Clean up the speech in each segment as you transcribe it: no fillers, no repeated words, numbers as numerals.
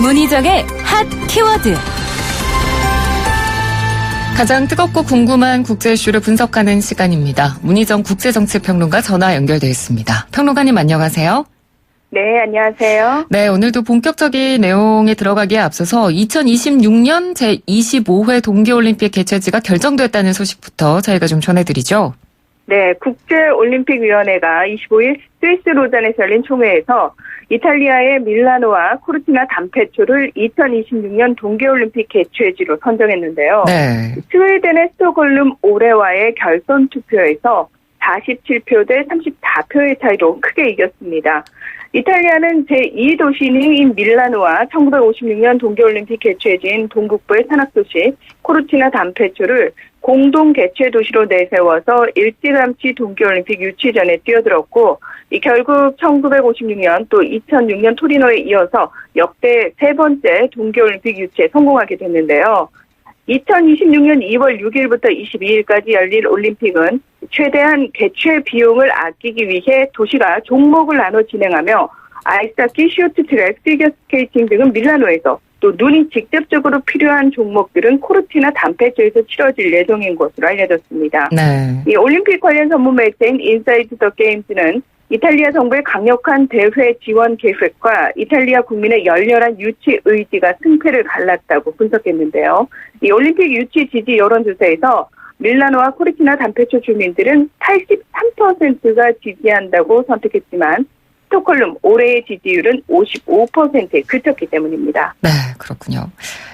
문희정의 핫 키워드. 가장 뜨겁고 궁금한 국제 이슈를 분석하는 시간입니다. 문희정 국제정치평론가 전화 연결되어 있습니다. 평론가님 안녕하세요. 네, 안녕하세요. 네, 오늘도 본격적인 내용에 들어가기에 앞서서 2026년 제25회 동계올림픽 개최지가 결정됐다는 소식부터 저희가 좀 전해드리죠. 네, 국제올림픽위원회가 25일 스위스 로잔에서 열린 총회에서 이탈리아의 밀라노와 코르티나 담페초를 2026년 동계올림픽 개최지로 선정했는데요. 네. 스웨덴의 스톡홀름 오레와의 결선 투표에서 47표 대 34표의 차이로 크게 이겼습니다. 이탈리아는 제2도시인 밀라노와 1956년 동계올림픽 개최지인 동북부의 산악도시 코르티나 담페초를 공동 개최 도시로 내세워서 일찌감치 동계올림픽 유치전에 뛰어들었고, 결국 1956년 또 2006년 토리노에 이어서 역대 세 번째 동계올림픽 유치에 성공하게 됐는데요. 2026년 2월 6일부터 22일까지 열릴 올림픽은 최대한 개최 비용을 아끼기 위해 도시가 종목을 나눠 진행하며 아이스하키, 쇼트트랙, 피겨스케이팅 등은 밀라노에서, 또 눈이 직접적으로 필요한 종목들은 코르티나 담페초에서 치러질 예정인 것으로 알려졌습니다. 네. 이 올림픽 관련 전문 매체인 인사이드 더 게임즈는 이탈리아 정부의 강력한 대회 지원 계획과 이탈리아 국민의 열렬한 유치 의지가 승패를 갈랐다고 분석했는데요. 이 올림픽 유치 지지 여론조사에서 밀라노와 코르티나 담페초 주민들은 83%가 지지한다고 선택했지만 스톡홀름 올해의 지지율은 55%에 그쳤기 때문입니다. 네, 그렇군요.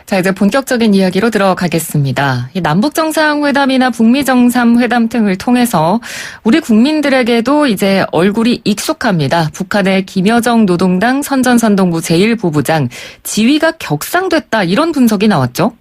자, 이제 본격적인 이야기로 들어가겠습니다. 이 남북정상회담이나 북미정상회담 등을 통해서 우리 국민들에게도 이제 얼굴이 익숙합니다. 북한의 김여정 노동당 선전선동부 제1부부장 지위가 격상됐다, 이런 분석이 나왔죠?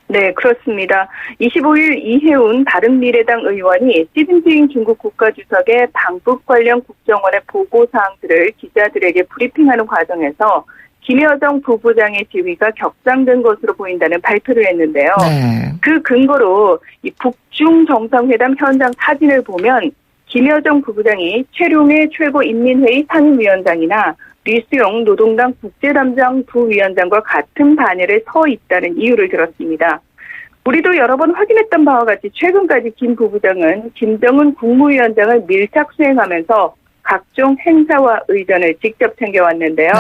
네, 그렇습니다. 25일 이해운 바른미래당 의원이 시진핑 중국 국가주석의 방북 관련 국정원의 보고사항들을 기자들에게 브리핑하는 과정에서 김여정 부부장의 지위가 격상된 것으로 보인다는 발표를 했는데요. 네. 그 근거로 이 북중 정상회담 현장 사진을 보면 김여정 부부장이 최룡해 최고인민회의 상임위원장이나 류수용 노동당 국제담당 부위원장과 같은 반열에 서 있다는 이유를 들었습니다. 우리도 여러 번 확인했던 바와 같이 최근까지 김 부부장은 김정은 국무위원장을 밀착 수행하면서 각종 행사와 의전을 직접 챙겨왔는데요.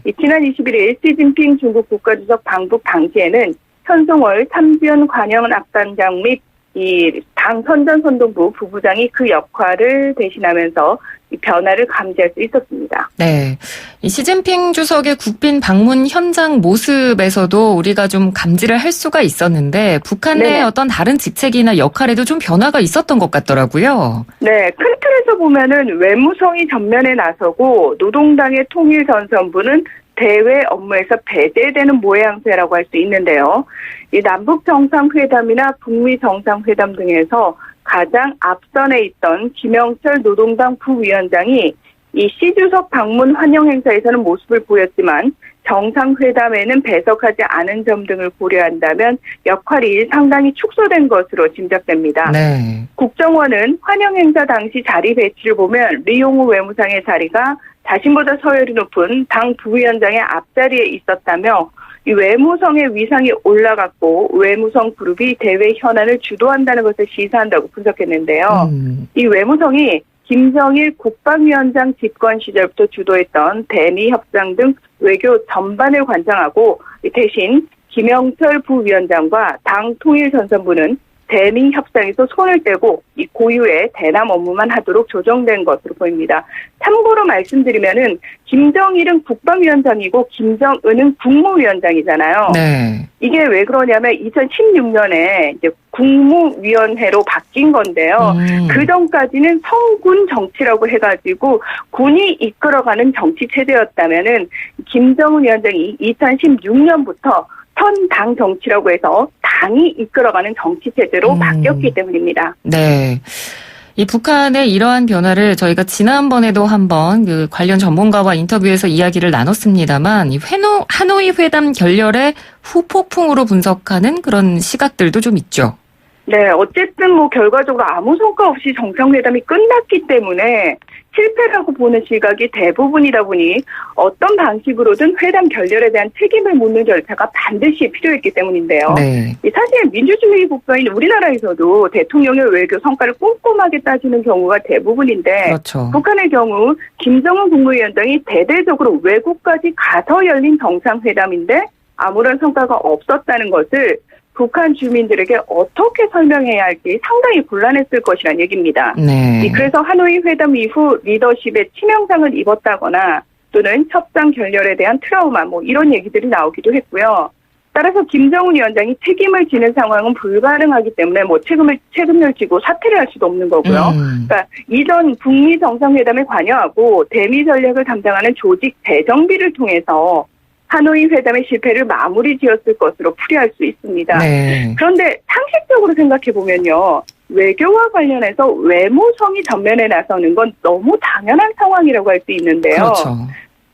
네. 지난 21일 시진핑 중국 국가주석 방북 당시에는 현송월 참지연 관영악단장 및 이 당 선전선동부 부부장이 그 역할을 대신하면서 이 변화를 감지할 수 있었습니다. 네. 이 시진핑 주석의 국빈 방문 현장 모습에서도 우리가 좀 감지를 할 수가 있었는데 북한 내 어떤 다른 직책이나 역할에도 좀 변화가 있었던 것 같더라고요. 네. 큰 틀에서 보면은 외무성이 전면에 나서고 노동당의 통일전선부는 대외 업무에서 배제되는 모양새라고 할 수 있는데요. 이 남북 정상회담이나 북미 정상회담 등에서 가장 앞선에 있던 김영철 노동당 부위원장이 이 시 주석 방문 환영 행사에서는 모습을 보였지만 정상회담에는 배석하지 않은 점 등을 고려한다면 역할이 상당히 축소된 것으로 짐작됩니다. 네. 국정원은 환영 행사 당시 자리 배치를 보면 리용우 외무상의 자리가 자신보다 서열이 높은 당 부위원장의 앞자리에 있었다며 이 외무성의 위상이 올라갔고 외무성 그룹이 대외 현안을 주도한다는 것을 시사한다고 분석했는데요. 이 외무성이 김정일 국방위원장 집권 시절부터 주도했던 대미 협상 등 외교 전반을 관장하고 대신 김영철 부위원장과 당 통일전선부는 대미 협상에서 손을 떼고 이 고유의 대남 업무만 하도록 조정된 것으로 보입니다. 참고로 말씀드리면은 김정일은 국방위원장이고 김정은은 국무위원장이잖아요. 네. 이게 왜 그러냐면 2016년에 이제 국무위원회로 바뀐 건데요. 그 전까지는 성군 정치라고 해가지고 군이 이끌어가는 정치 체제였다면은 김정은 위원장이 2016년부터 현당 정치라고 해서 당이 이끌어가는 정치 체제로 바뀌었기 때문입니다. 네. 이 북한의 이러한 변화를 저희가 지난번에도 한번 그 관련 전문가와 인터뷰에서 이야기를 나눴습니다만 이 하노이 회담 결렬의 후폭풍으로 분석하는 그런 시각들도 좀 있죠. 네, 어쨌든 결과적으로 아무 성과 없이 정상회담이 끝났기 때문에 실패라고 보는 시각이 대부분이다 보니 어떤 방식으로든 회담 결렬에 대한 책임을 묻는 절차가 반드시 필요했기 때문인데요. 네. 사실 민주주의 국가인 우리나라에서도 대통령의 외교 성과를 꼼꼼하게 따지는 경우가 대부분인데 그렇죠. 북한의 경우 김정은 국무위원장이 대대적으로 외국까지 가서 열린 정상회담인데 아무런 성과가 없었다는 것을 북한 주민들에게 어떻게 설명해야 할지 상당히 곤란했을 것이라는 얘기입니다. 네. 그래서 하노이 회담 이후 리더십에 치명상을 입었다거나 또는 협상 결렬에 대한 트라우마 이런 얘기들이 나오기도 했고요. 따라서 김정은 위원장이 책임을 지는 상황은 불가능하기 때문에 책임을 지고 사퇴를 할 수도 없는 거고요. 그러니까 이전 북미 정상회담에 관여하고 대미 전략을 담당하는 조직 재정비를 통해서 하노이 회담의 실패를 마무리 지었을 것으로 풀이할 수 있습니다. 네. 그런데 상식적으로 생각해 보면요. 외교와 관련해서 외무성이 전면에 나서는 건 너무 당연한 상황이라고 할 수 있는데요. 그렇죠.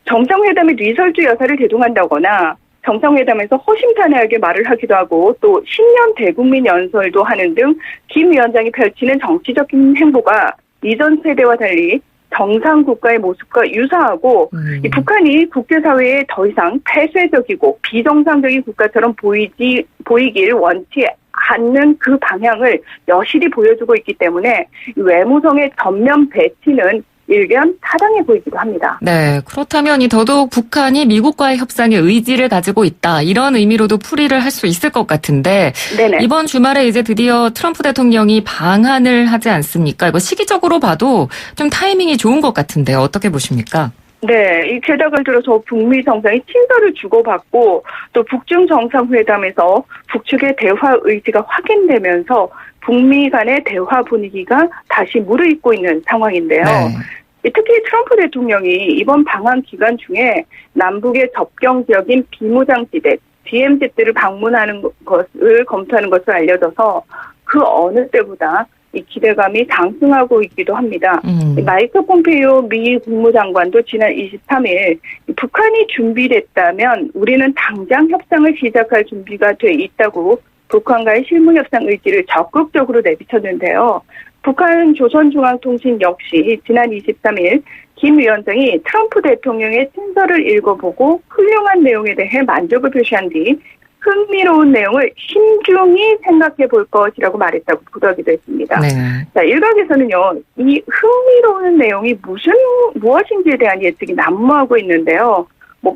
정상회담에 리설주 여사를 대동한다거나 정상회담에서 허심탄회하게 말을 하기도 하고 또 신년 대국민 연설도 하는 등 김 위원장이 펼치는 정치적인 행보가 이전 세대와 달리 정상 국가의 모습과 유사하고 이 북한이 국제사회에 더 이상 폐쇄적이고 비정상적인 국가처럼 보이길 원치 않는 그 방향을 여실히 보여주고 있기 때문에 외무성의 전면 배치는 일견 타당해 보이기도 합니다. 네, 그렇다면 더더욱 북한이 미국과의 협상에 의지를 가지고 있다. 이런 의미로도 풀이를 할 수 있을 것 같은데 네네. 이번 주말에 이제 드디어 트럼프 대통령이 방한을 하지 않습니까? 이거 시기적으로 봐도 좀 타이밍이 좋은 것 같은데 어떻게 보십니까? 네, 이 개각을 들어서 북미 정상이 친서를 주고받고 또 북중 정상회담에서 북측의 대화 의지가 확인되면서 북미 간의 대화 분위기가 다시 무르익고 있는 상황인데요. 네. 특히 트럼프 대통령이 이번 방한 기간 중에 남북의 접경 지역인 비무장지대, DMZ들을 방문하는 것을 검토하는 것으로 알려져서 그 어느 때보다 이 기대감이 상승하고 있기도 합니다. 마이크 폼페이오 미 국무장관도 지난 23일 북한이 준비됐다면 우리는 당장 협상을 시작할 준비가 돼 있다고 북한과의 실무협상 의지를 적극적으로 내비쳤는데요. 북한 조선중앙통신 역시 지난 23일 김 위원장이 트럼프 대통령의 친서를 읽어보고 훌륭한 내용에 대해 만족을 표시한 뒤 흥미로운 내용을 신중히 생각해 볼 것이라고 말했다고 보도하기도 했습니다. 네. 자, 일각에서는요, 이 흥미로운 내용이 무엇인지에 대한 예측이 난무하고 있는데요.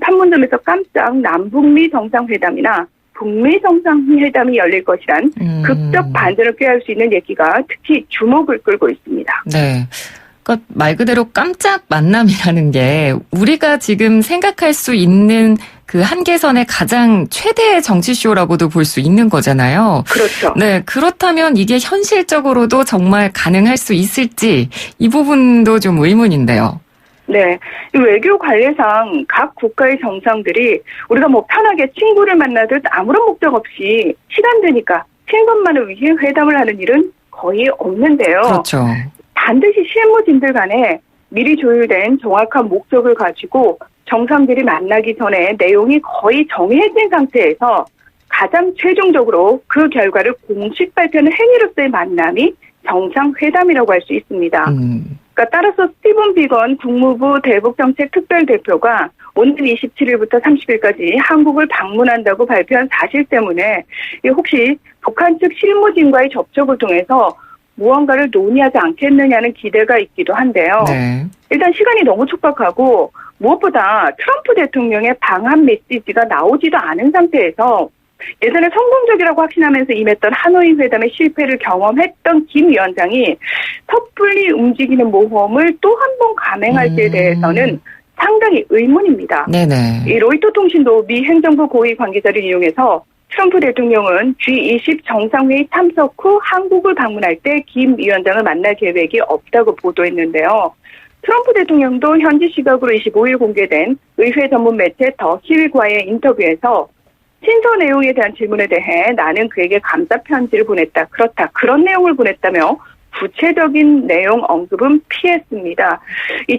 판문점에서 깜짝 남북미 정상회담이나 북미 정상회담이 열릴 것이란 극적 반전을 꾀할 수 있는 얘기가 특히 주목을 끌고 있습니다. 네. 그러니까 말 그대로 깜짝 만남이라는 게 우리가 지금 생각할 수 있는 그 한계선의 가장 최대의 정치쇼라고도 볼 수 있는 거잖아요. 그렇죠. 네, 그렇다면 이게 현실적으로도 정말 가능할 수 있을지 이 부분도 좀 의문인데요. 네. 외교 관례상 각 국가의 정상들이 우리가 편하게 친구를 만나듯 아무런 목적 없이 시간 되니까 친분만을 위해 회담을 하는 일은 거의 없는데요. 그렇죠. 반드시 실무진들 간에 미리 조율된 정확한 목적을 가지고 정상들이 만나기 전에 내용이 거의 정해진 상태에서 가장 최종적으로 그 결과를 공식 발표하는 행위로서의 만남이 정상회담이라고 할 수 있습니다. 그러니까 따라서 스티븐 비건 국무부 대북정책특별대표가 오늘 27일부터 30일까지 한국을 방문한다고 발표한 사실 때문에 혹시 북한 측 실무진과의 접촉을 통해서 무언가를 논의하지 않겠느냐는 기대가 있기도 한데요. 네. 일단 시간이 너무 촉박하고 무엇보다 트럼프 대통령의 방한 메시지가 나오지도 않은 상태에서 예전에 성공적이라고 확신하면서 임했던 하노이 회담의 실패를 경험했던 김 위원장이 섣불리 움직이는 모험을 또 한 번 감행할지에 대해서는 상당히 의문입니다. 네네. 이 로이터 통신도 미 행정부 고위 관계자를 이용해서 트럼프 대통령은 G20 정상회의 참석 후 한국을 방문할 때 김 위원장을 만날 계획이 없다고 보도했는데요. 트럼프 대통령도 현지 시각으로 25일 공개된 의회 전문 매체 더 힐과의 인터뷰에서 친서 내용에 대한 질문에 대해 나는 그에게 감사 편지를 보냈다. 그렇다. 그런 내용을 보냈다며 구체적인 내용 언급은 피했습니다.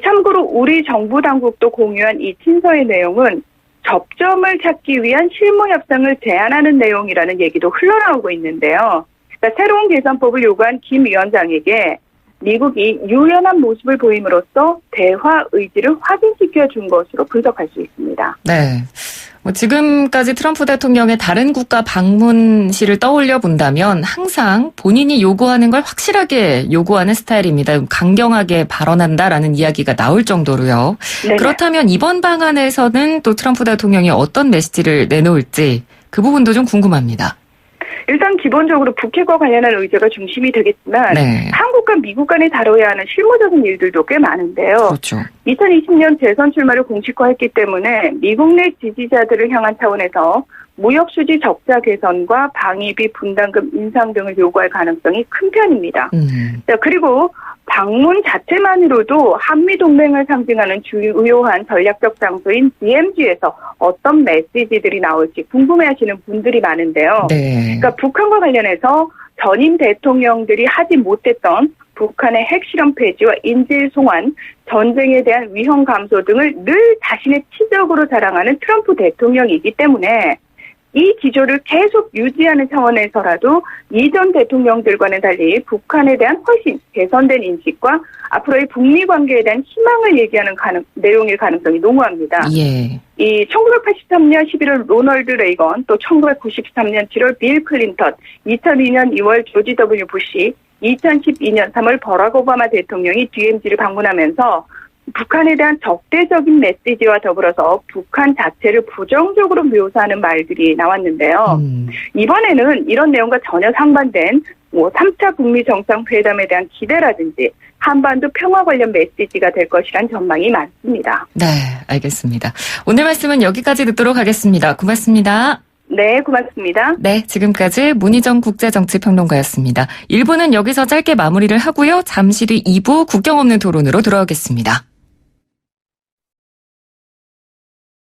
참고로 우리 정부 당국도 공유한 이 친서의 내용은 접점을 찾기 위한 실무 협상을 제안하는 내용이라는 얘기도 흘러나오고 있는데요. 그러니까 새로운 계산법을 요구한 김 위원장에게 미국이 유연한 모습을 보임으로써 대화 의지를 확인시켜 준 것으로 분석할 수 있습니다. 네. 지금까지 트럼프 대통령의 다른 국가 방문 시를 떠올려 본다면 항상 본인이 요구하는 걸 확실하게 요구하는 스타일입니다. 강경하게 발언한다라는 이야기가 나올 정도로요. 네네. 그렇다면 이번 방안에서는 또 트럼프 대통령이 어떤 메시지를 내놓을지 그 부분도 좀 궁금합니다. 일단 기본적으로 북핵과 관련한 의제가 중심이 되겠지만 네. 한국과 미국 간에 다뤄야 하는 실무적인 일들도 꽤 많은데요. 그렇죠. 2020년 대선 출마를 공식화했기 때문에 미국 내 지지자들을 향한 차원에서 무역 수지 적자 개선과 방위비 분담금 인상 등을 요구할 가능성이 큰 편입니다. 자, 그리고 방문 자체만으로도 한미동맹을 상징하는 주요한 전략적 장소인 DMZ에서 어떤 메시지들이 나올지 궁금해하시는 분들이 많은데요. 네. 그러니까 북한과 관련해서 전임 대통령들이 하지 못했던 북한의 핵실험 폐지와 인질 송환, 전쟁에 대한 위험 감소 등을 늘 자신의 치적으로 자랑하는 트럼프 대통령이기 때문에 이 기조를 계속 유지하는 차원에서라도 이전 대통령들과는 달리 북한에 대한 훨씬 개선된 인식과 앞으로의 북미 관계에 대한 희망을 얘기하는 내용일 가능성이 농후합니다. 예. 이 1983년 11월 로널드 레이건, 또 1993년 7월 빌 클린턴, 2002년 2월 조지 W 부시, 2012년 3월 버락 오바마 대통령이 DMZ를 방문하면서 북한에 대한 적대적인 메시지와 더불어서 북한 자체를 부정적으로 묘사하는 말들이 나왔는데요. 이번에는 이런 내용과 전혀 상반된 3차 북미 정상회담에 대한 기대라든지 한반도 평화 관련 메시지가 될 것이란 전망이 많습니다. 네, 알겠습니다. 오늘 말씀은 여기까지 듣도록 하겠습니다. 고맙습니다. 네, 고맙습니다. 네, 지금까지 문희정 국제정치평론가였습니다. 1부는 여기서 짧게 마무리를 하고요. 잠시 뒤 2부 국경 없는 토론으로 돌아오겠습니다.